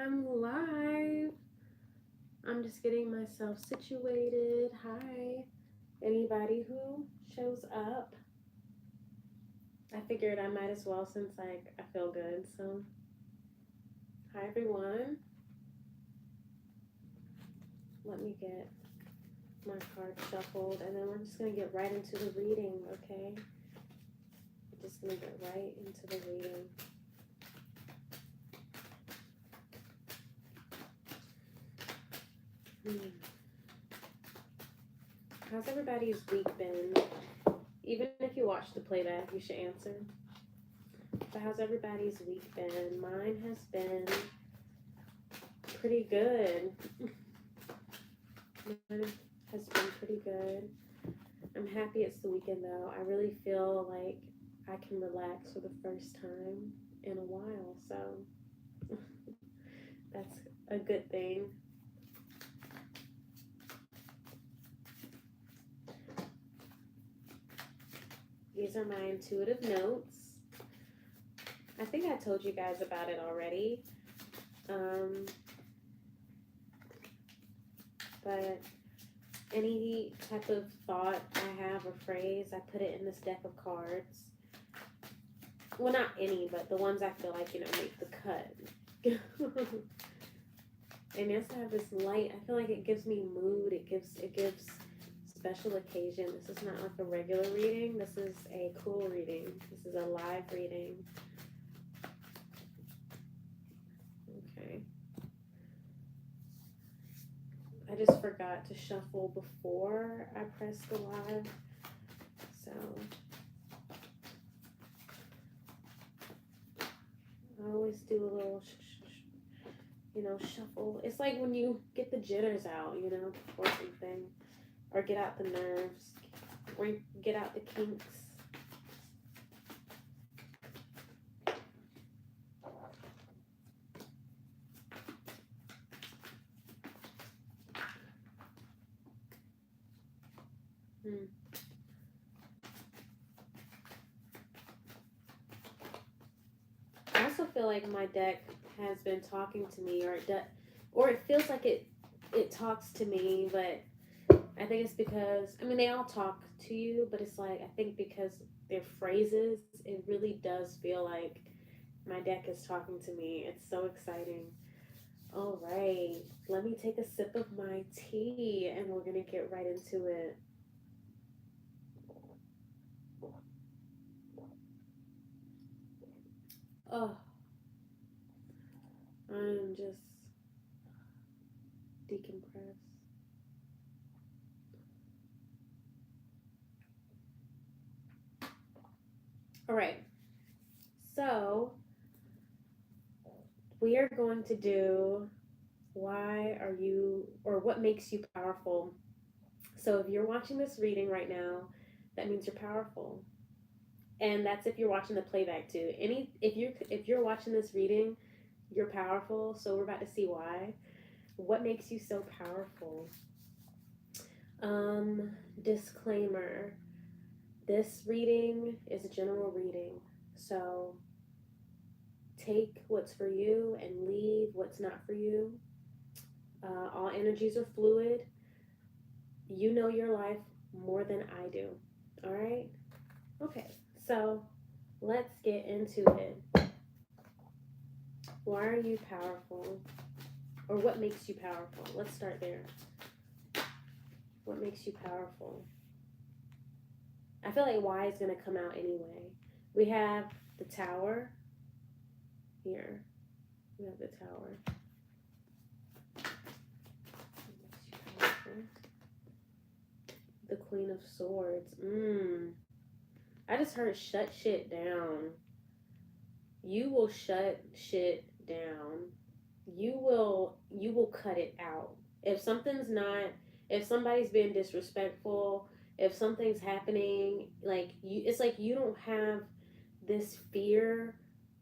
I'm live. I'm just getting myself situated. Hi, anybody who shows up. I figured I might as well since I feel good. So, hi everyone. Let me get my card shuffled and then we're just gonna get right into the reading, okay? We're just gonna get right into the reading. How's everybody's week been? Even if you watch the playback, you should answer. But how's everybody's week been? Mine has been pretty good. Mine has been pretty good. I'm happy it's the weekend though. I really feel like I can relax for the first time in a while. So that's a good thing. These are my intuitive notes. I think I told you guys about it already. But any type of thought I have or phrase, I put it in this deck of cards. Well, not any, but the ones I feel like, make the cut. And yes, I have this light. I feel like it gives me mood. It gives special occasion. This is not like a regular reading. This is a cool reading. This is a live reading. Okay. I just forgot to shuffle before I pressed the live. So I always do a little shuffle. It's like when you get the jitters out, before something. Or get out the nerves. Or get out the kinks. I also feel like my deck has been talking to me, or it feels like it talks to me, but I think it's because, they all talk to you, but it's like, I think because they're phrases, it really does feel like my deck is talking to me. It's so exciting. All right, let me take a sip of my tea and we're going to get right into it. Oh, I'm just decompressed. All right, so we are going to do what makes you powerful. So if you're watching this reading right now, that means you're powerful. And that's if you're watching the playback too. If you're watching this reading, you're powerful. So we're about to see why. What makes you so powerful? Disclaimer. This reading is a general reading. So take what's for you and leave what's not for you. All energies are fluid. You know your life more than I do. All right? Okay, so let's get into it. Why are you powerful? Or what makes you powerful? Let's start there. What makes you powerful? I feel like why is going to come out anyway. We have the Tower. Here. We have the Tower. The Queen of Swords. I just heard shut shit down. You will shut shit down. You will cut it out. If somebody's being disrespectful, if something's happening, it's like you don't have this fear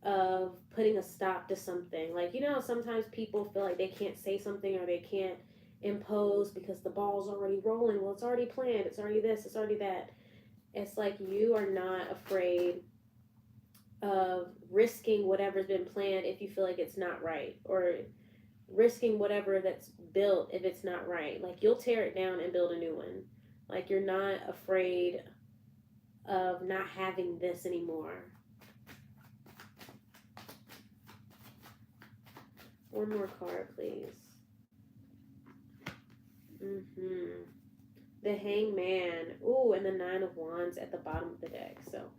of putting a stop to something. Like, sometimes people feel like they can't say something or they can't impose because the ball's already rolling. Well, it's already planned. It's already this. It's already that. It's like you are not afraid of risking whatever's been planned if you feel like it's not right, or risking whatever that's built if it's not right. Like you'll tear it down and build a new one. Like you're not afraid of not having this anymore. One more card, please. The Hangman. Ooh, and the Nine of Wands at the bottom of the deck. So,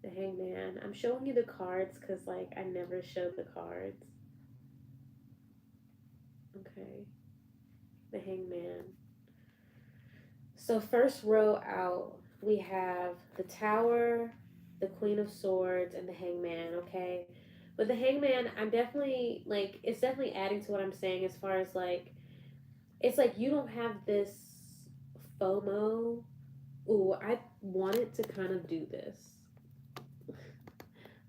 the Hangman. I'm showing you the cards because, like, I never showed the cards. Okay. The Hangman. So, first row out, we have the Tower, the Queen of Swords, and the Hangman, okay? But the Hangman, I'm definitely, like, it's definitely adding to what I'm saying as far as, like, it's like you don't have this FOMO. Ooh, I wanted to kind of do this.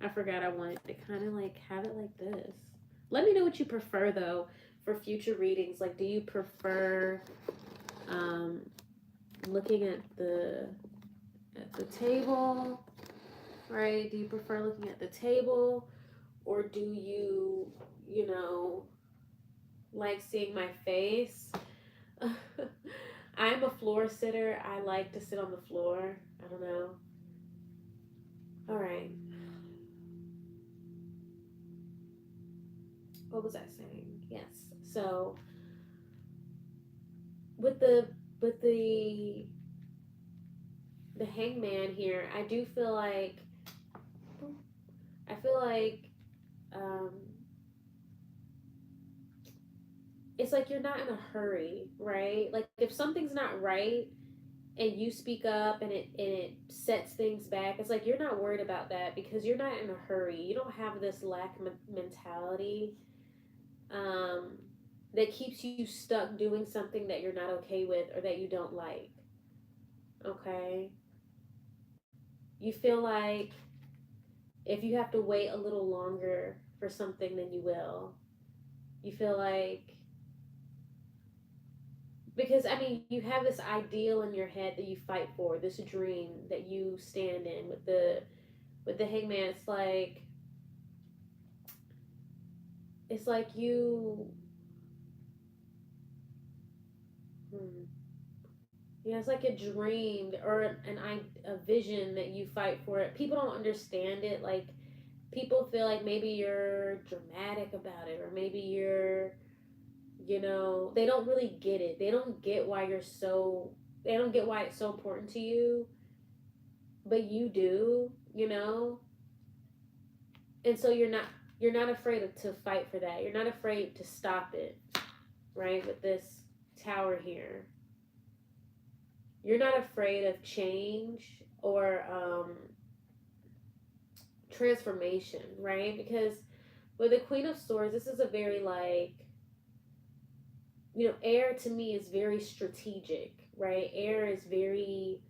I forgot I wanted to kind of like have it like this. Let me know what you prefer though for future readings. Like, do you prefer looking at the table, right? Do you prefer looking at the table, or do you, you know, like seeing my face? I'm a floor sitter. I like to sit on the floor. I don't know. All right. What was I saying? Yes. So with the Hangman here, I do feel like um it's like you're not in a hurry, right? Like if something's not right and you speak up and it sets things back, it's like you're not worried about that because you're not in a hurry. You don't have this lack mentality that keeps you stuck doing something that you're not okay with or that you don't like. Okay? You feel like if you have to wait a little longer for something, then you will. You feel like, because I mean, you have this ideal in your head that you fight for, this dream that you stand in with the Hangman. It's like you yeah, it's like a dream or a vision that you fight for. It. People don't understand it. Like people feel like maybe you're dramatic about it, or maybe you're, you know, they don't really get it. They don't get why you're so. They don't get why it's so important to you, but you do. You know, and so you're not afraid to fight for that. You're not afraid to stop it, right? With this tower here. You're not afraid of change or transformation, right? Because with the Queen of Swords, this is a very like, you know, air to me is very strategic, right? Air is very,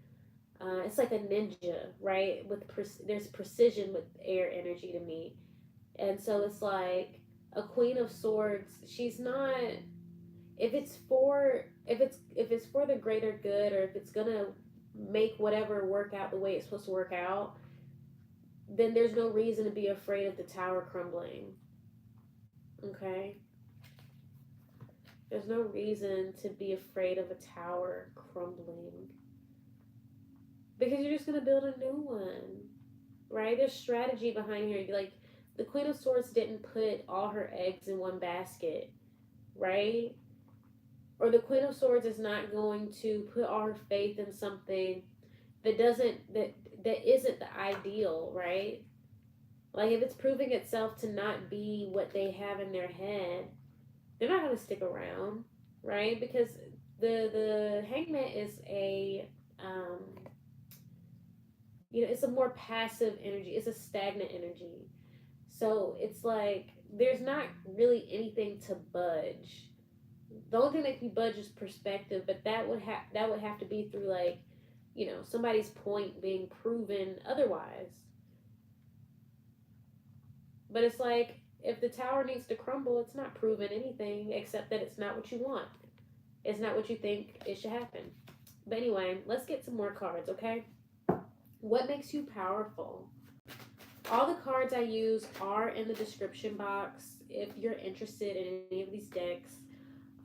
it's like a ninja, right? There's precision with air energy to me, and so it's like a Queen of Swords. She's not. If it's for the greater good, or if it's gonna make whatever work out the way it's supposed to work out, then there's no reason to be afraid of the tower crumbling. Okay? There's no reason to be afraid of a tower crumbling. Because you're just gonna build a new one. Right? There's strategy behind here. Like the Queen of Swords didn't put all her eggs in one basket, right? Or the Queen of Swords is not going to put all her faith in something that isn't the ideal, right? Like if it's proving itself to not be what they have in their head, they're not going to stick around, right? Because the Hangman is a you know, it's a more passive energy. It's a stagnant energy. So it's like there's not really anything to budge. The only thing that can budge is perspective, but that would have to be through like, you know, somebody's point being proven otherwise. But it's like if the tower needs to crumble, it's not proven anything except that it's not what you want. It's not what you think it should happen. But anyway, let's get some more cards, okay? What makes you powerful? All the cards I use are in the description box if you're interested in any of these decks.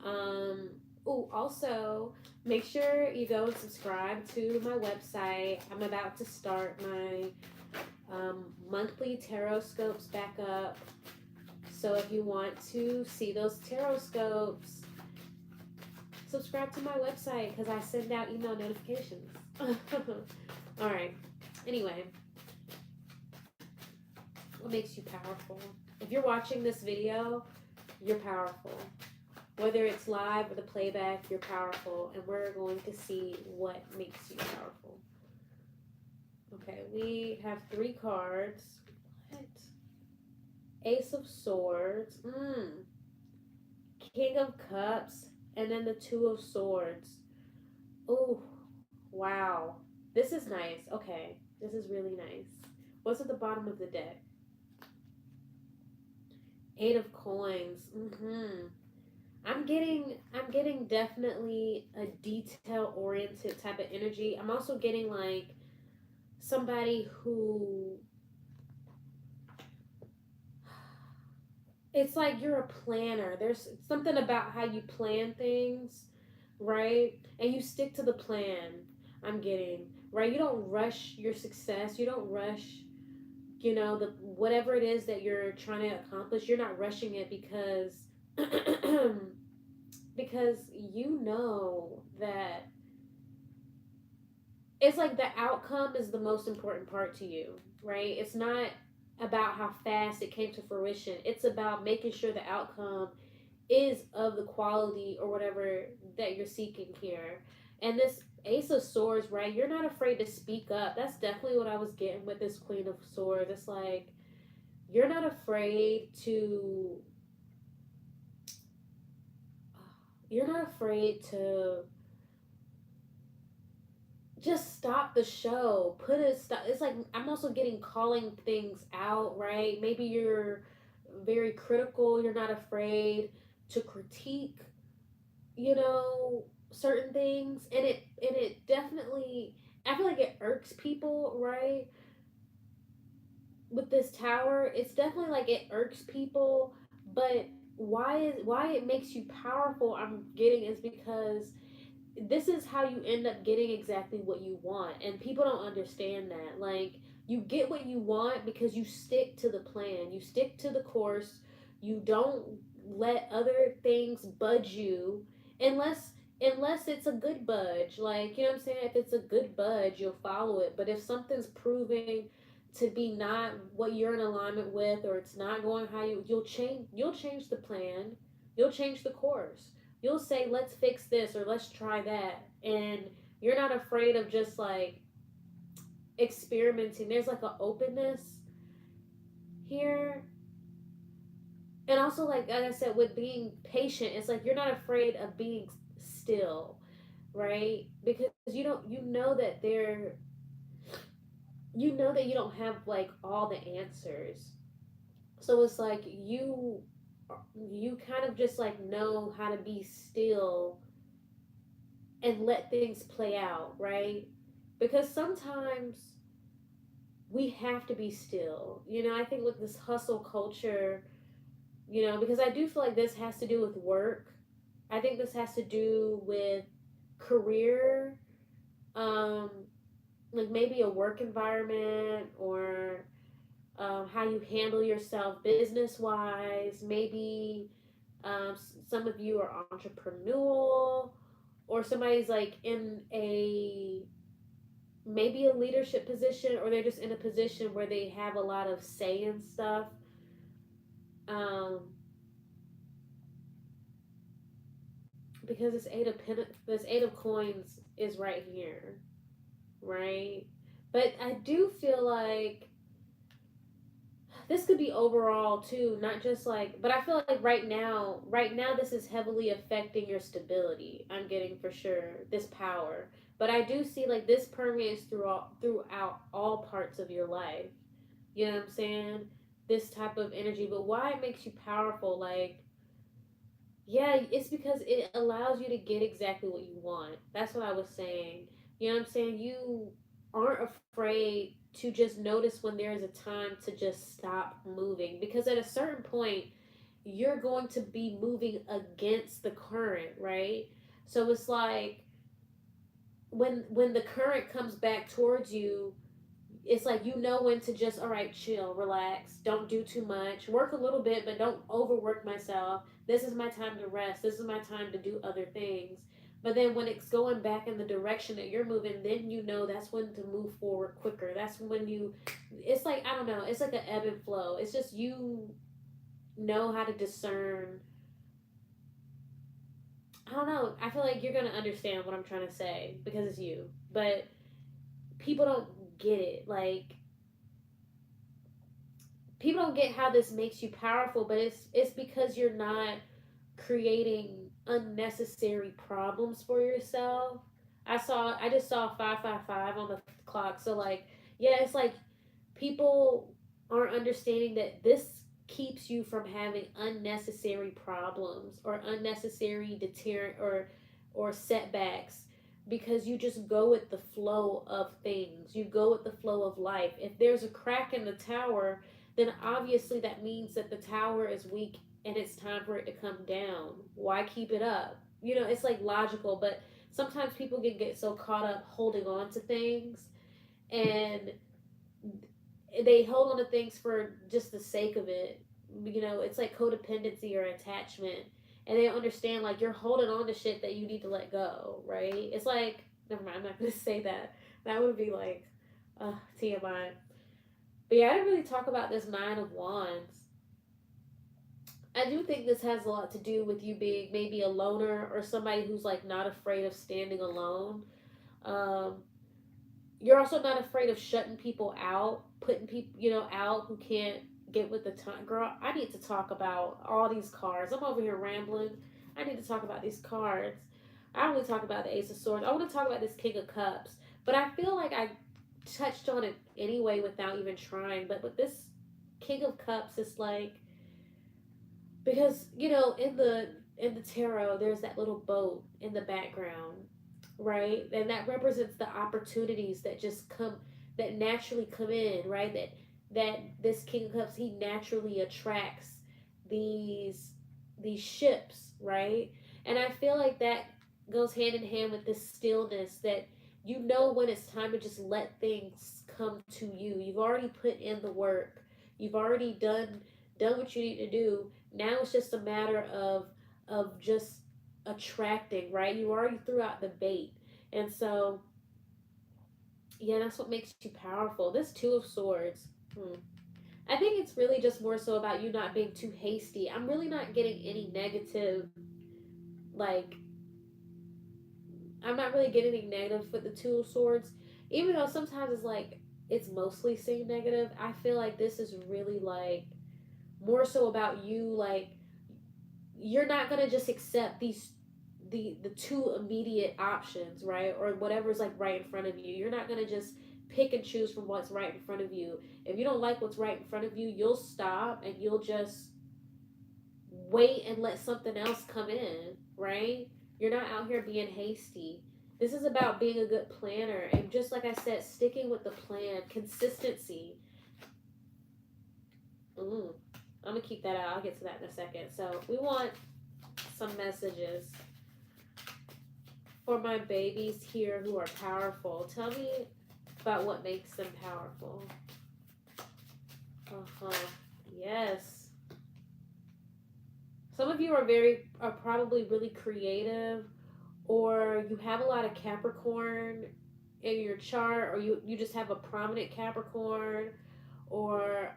Um, also, make sure you go and subscribe to my website. I'm about to start my monthly tarot scopes back up. So if you want to see those tarot scopes, subscribe to my website because I send out email notifications. All right. Anyway, what makes you powerful? If you're watching this video, you're powerful. Whether it's live or the playback, you're powerful, and we're going to see what makes you powerful. Okay, we have 3 cards. What? Ace of Swords. King of Cups, and then the 2 of Swords. Oh, wow. This is nice. Okay, this is really nice. What's at the bottom of the deck? 8 of Coins. I'm getting definitely a detail oriented type of energy. I'm also getting like somebody who, it's like you're a planner. There's something about how you plan things, right? And you stick to the plan. I'm getting, right? You don't rush your success. You don't rush, the whatever it is that you're trying to accomplish. You're not rushing it because because you know that it's like the outcome is the most important part to you, right? It's not about how fast it came to fruition. It's about making sure the outcome is of the quality or whatever that you're seeking here. And this Ace of Swords, right? You're not afraid to speak up. That's definitely what I was getting with this Queen of Swords. It's like you're not afraid to you're not afraid to just stop the show. Put a stop. It's like I'm also getting calling things out, right? Maybe you're very critical. You're not afraid to critique, certain things, and it definitely. I feel like it irks people, right? With this tower, it's definitely like it irks people, but why it makes you powerful? I'm getting is because this is how you end up getting exactly what you want, and people don't understand that. Like, you get what you want because you stick to the plan, you stick to the course, you don't let other things budge you, unless it's a good budge. Like, you know what I'm saying? If it's a good budge, you'll follow it. But if something's proving to be not what you're in alignment with, or it's not going how you'll change the plan, you'll change the course, you'll say let's fix this or let's try that, and you're not afraid of just like experimenting. There's like an openness here, and also like I said, with being patient, it's like you're not afraid of being still, right? Because you know that you don't have like all the answers, so it's like you kind of just like know how to be still and let things play out, right? Because sometimes we have to be still. I think with this hustle culture, because I do feel like this has to do with work. I think this has to do with career, um, like maybe a work environment, or how you handle yourself business wise. Maybe some of you are entrepreneurial, or somebody's like in a maybe a leadership position, or they're just in a position where they have a lot of say in stuff. Um, because this 8 of coins is right here, right? But I do feel like this could be overall too, not just like. But I feel like right now, this is heavily affecting your stability. I'm getting for sure this power, but I do see like this permeates throughout all parts of your life. You know what I'm saying? This type of energy, but why it makes you powerful? Like, yeah, it's because it allows you to get exactly what you want. That's what I was saying. You know what I'm saying? You aren't afraid. to just notice when there is a time to just stop moving, because at a certain point you're going to be moving against the current, right? So it's like when the current comes back towards you, it's like you know when to just, all right, chill, relax, don't do too much, work a little bit but don't overwork myself. This is my time to rest, this is my time to do other things. But then when it's going back in the direction that you're moving, then you know that's when to move forward quicker. That's when you, it's like, I don't know, it's like an ebb and flow. It's just you know how to discern. I don't know, I feel like you're gonna understand what I'm trying to say because it's you. But people don't get it. Like, people don't get how this makes you powerful, but it's because you're not creating unnecessary problems for yourself. I just saw 555 on the clock. So like, yeah, it's like people aren't understanding that this keeps you from having unnecessary problems or unnecessary deterrent or setbacks, because you just go with the flow of things. You go with the flow of life. If there's a crack in the tower, then obviously that means that the tower is weak and it's time for it to come down. Why keep it up? You know, it's like logical, but sometimes people can get so caught up holding on to things, and they hold on to things for just the sake of it. You know, it's like codependency or attachment. And they don't understand, like, you're holding on to shit that you need to let go, right? It's like, never mind, I'm not going to say that. That would be like, TMI. But yeah, I didn't really talk about this Nine of Wands. I do think this has a lot to do with you being maybe a loner or somebody who's like not afraid of standing alone. Um, you're also not afraid of shutting people out, putting people, out who can't get with the time. Girl, I need to talk about all these cards. I'm over here rambling. I need to talk about these cards. I don't want to talk about the Ace of Swords. I want to talk about this King of Cups. But I feel like I touched on it anyway without even trying. But with this King of Cups, it's like, because in the tarot there's that little boat in the background, right? And that represents the opportunities that just come, that naturally come in, right? That this King of Cups, he naturally attracts these ships, right? And I feel like that goes hand in hand with this stillness, that you know when it's time to just let things come to you. You've already put in the work. You've already done what you need to do. Now it's just a matter of just attracting, right? You already threw out the bait. And so, yeah, that's what makes you powerful. This Two of Swords. I think it's really just more so about you not being too hasty. I'm really not getting any negative, like, I'm not really getting anything negative with the Two of Swords. Even though sometimes it's like, it's mostly saying negative, I feel like this is really like, more so about you, like, you're not gonna just accept the two immediate options, right? Or whatever's like right in front of you. You're not gonna just pick and choose from what's right in front of you. If you don't like what's right in front of you, you'll stop and you'll just wait and let something else come in, right? You're not out here being hasty. This is about being a good planner, and just like I said, sticking with the plan, consistency. I'm gonna keep that out. I'll get to that in a second. So we want some messages for my babies here who are powerful. Tell me about what makes them powerful. Yes. Some of you are probably really creative, or you have a lot of Capricorn in your chart, or you just have a prominent Capricorn, or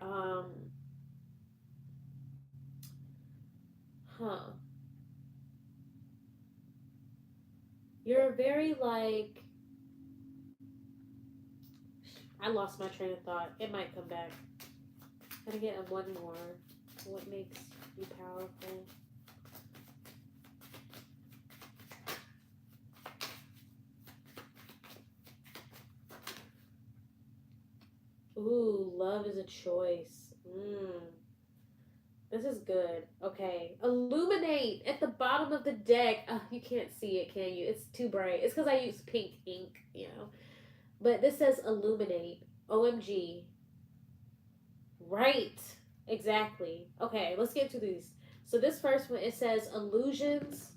you're very like, I lost my train of thought. It might come back. I'm gonna get one more. What makes you powerful? Ooh, love is a choice. This is good. Okay. Illuminate at the bottom of the deck. You can't see it, can you? It's too bright. It's because I use pink ink, But this says illuminate. OMG. Right. Exactly. Okay, let's get to these. So this first one, it says illusions.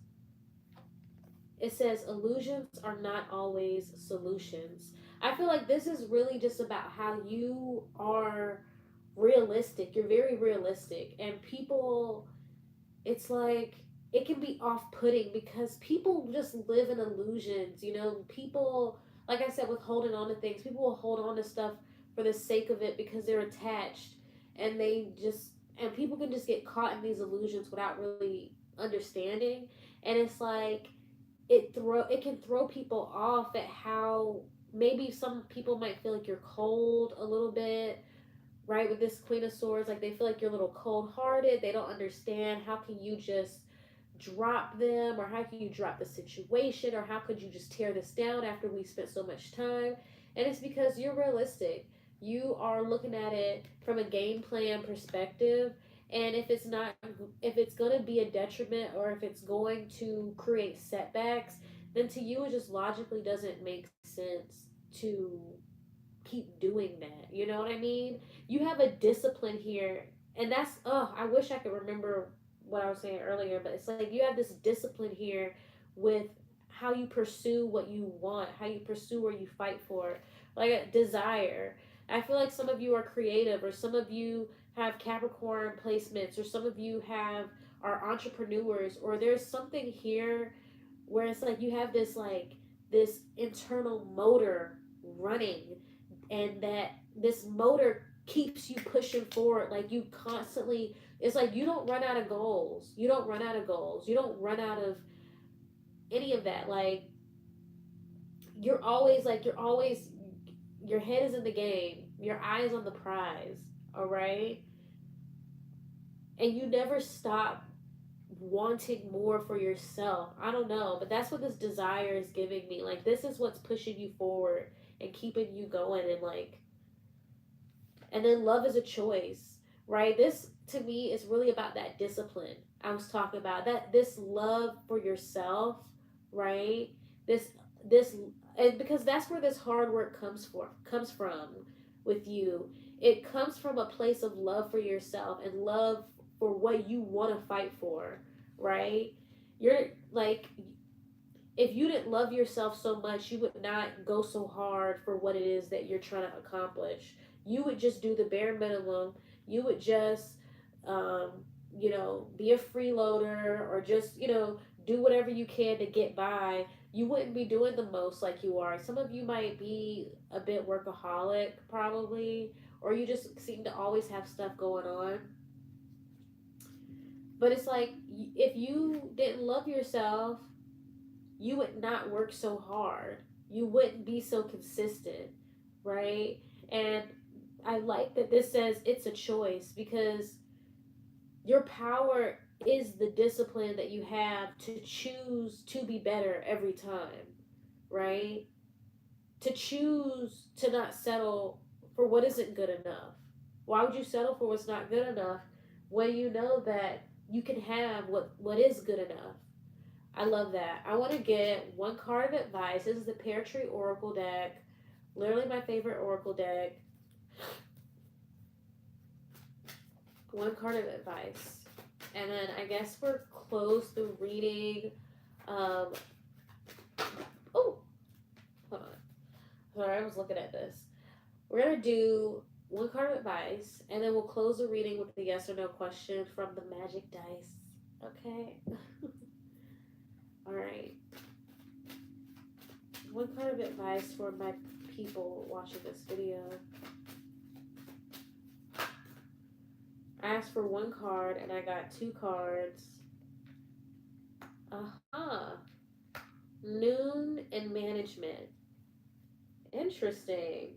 It says illusions are not always solutions. I feel like this is really just about how you are realistic. You're very realistic. And people, it's like, it can be off putting because people just live in illusions. You know, people, like I said, with holding on to things, people will hold on to stuff for the sake of it because they're attached and they just, and people can just get caught in these illusions without really understanding. And it's like, it can throw people off at how maybe some people might feel like you're cold a little bit, right? With this Queen of Swords, like they feel like you're a little cold hearted. They don't understand how can you just drop them, or how can you drop the situation, or how could you just tear this down after we spent so much time. And it's because you're realistic. You are looking at it from a game plan perspective, and if it's going to be a detriment, or if it's going to create setbacks, then to you it just logically doesn't make sense to keep doing that. You know what I mean? You have a discipline here, and that's, oh, I wish I could remember what I was saying earlier, but it's like you have this discipline here with how you pursue what you want, how you pursue or you fight for, like a desire. I feel like some of you are creative, or some of you have Capricorn placements, or some of you have are entrepreneurs, or there's something here where it's like you have this, like, this internal motor running, and that this motor keeps you pushing forward. Like you constantly, it's like you don't run out of goals, you don't run out of goals, you don't run out of any of that. Like you're always, your head is in the game, your eye is on the prize. All right, and you never stop wanting more for yourself. I don't know, but that's what this desire is giving me. Like this is what's pushing you forward and keeping you going. And like, and then love is a choice, right? This to me is really about that discipline I was talking about. That this love for yourself, right? This and because that's where this hard work comes from with you. It comes from a place of love for yourself and love for what you want to fight for, right? You're like, if you didn't love yourself so much, you would not go so hard for what it is that you're trying to accomplish. You would just do the bare minimum. You would just, um, be a freeloader, or just, do whatever you can to get by. You wouldn't be doing the most like you are. Some of you might be a bit workaholic, probably, or you just seem to always have stuff going on. But it's like, if you didn't love yourself, you would not work so hard. You wouldn't be so consistent, right? And I like that this says it's a choice, because your power is the discipline that you have to choose to be better every time, right? To choose to not settle for what isn't good enough. Why would you settle for what's not good enough when you know that you can have what is good enough? I love that. I want to get one card of advice. This is the Pear Tree Oracle deck. Literally my favorite Oracle deck. One card of advice. And then I guess we're close to reading. Oh, hold on. Sorry, I was looking at this. We're going to do one card of advice, and then we'll close the reading with the yes or no question from the magic dice. Okay? All right. One card of advice for my people watching this video. I asked for one card and I got two cards. Noon and management. Interesting.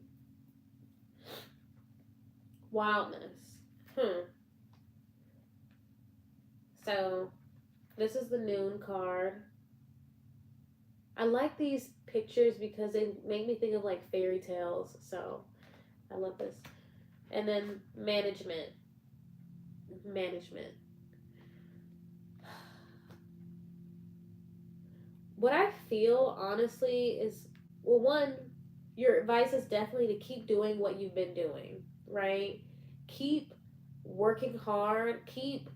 Wildness. So, this is the Noon card. I like these pictures because they make me think of like fairy tales. So, I love this. And then management. What I feel honestly is, well, one, your advice is definitely to keep doing what you've been doing, right? Keep working hard. Keep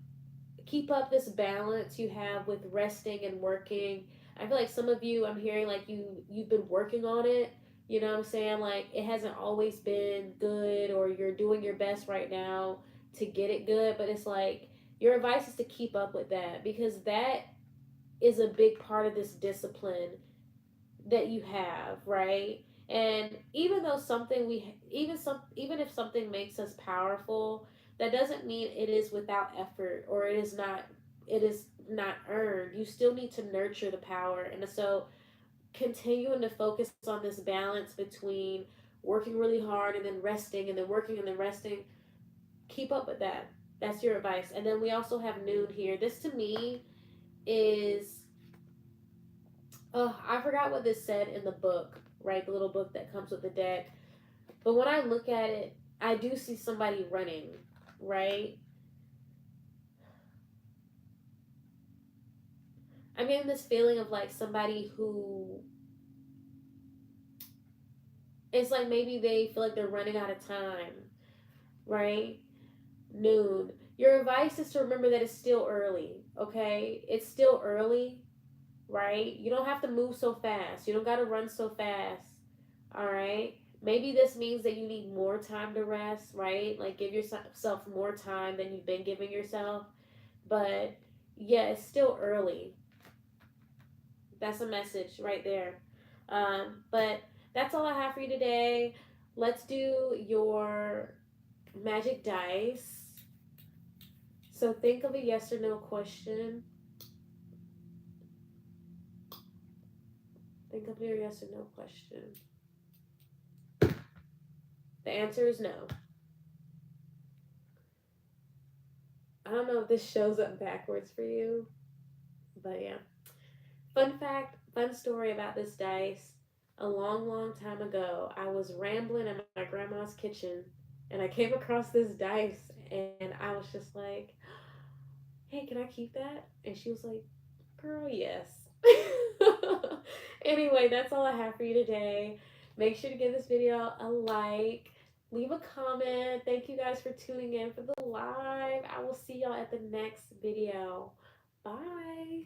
up this balance you have with resting and working. I feel like some of you, I'm hearing like you've been working on it. You know what I'm saying? Like it hasn't always been good, or you're doing your best right now to get it good, but it's like your advice is to keep up with that, because that is a big part of this discipline that you have, right? And even though something even if something makes us powerful, that doesn't mean it is without effort, or it is not earned. You still need to nurture the power. And so continuing to focus on this balance between working really hard and then resting, and then working and then resting, keep up with that. That's your advice. And then we also have noon here. This to me is, oh, I forgot what this said in the book, right? The little book that comes with the deck. But when I look at it, I do see somebody running, right? I'm getting this feeling of like somebody who, it's like maybe they feel like they're running out of time, right? Noon. Your advice is to remember that it's still early, okay? It's still early, right? You don't have to move so fast. You don't got to run so fast. All right. Maybe this means that you need more time to rest, right? Like give yourself more time than you've been giving yourself. But yeah, it's still early. That's a message right there. But that's all I have for you today. Let's do your magic dice. So think of a yes or no question. Think of your yes or no question. The answer is no. I don't know if this shows up backwards for you, but yeah. Fun fact, fun story about this dice. A long, long time ago, I was rambling in my grandma's kitchen and I came across this dice and I was just like, hey, can I keep that? And she was like, girl, yes. Anyway, that's all I have for you today. Make sure to give this video a like. Leave a comment. Thank you guys for tuning in for the live. I will see y'all at the next video. Bye.